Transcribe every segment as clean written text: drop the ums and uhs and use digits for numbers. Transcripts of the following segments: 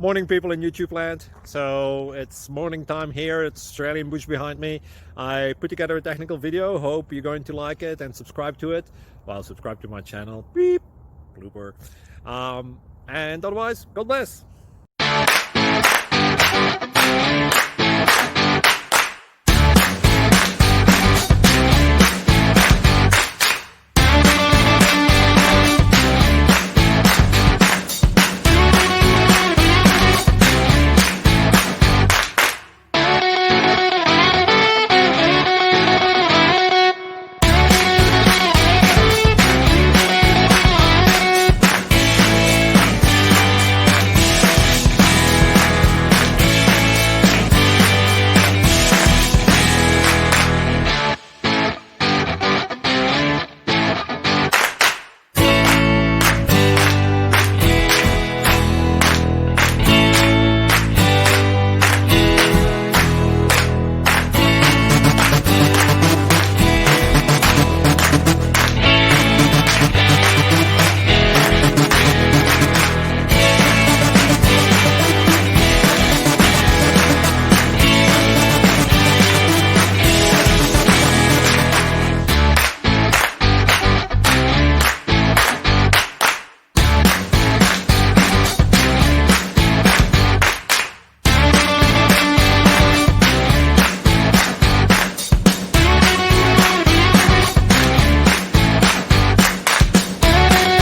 Morning, people in YouTube land. So it's morning time here. It's Australian bush behind me. I put together a technical video. Hope you're going to like it and subscribe to it. Well, subscribe to my channel. Beep, blooper. And otherwise, God bless.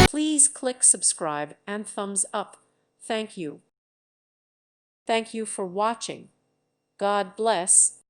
Please click subscribe and thumbs up. Thank you. Thank you for watching. God bless.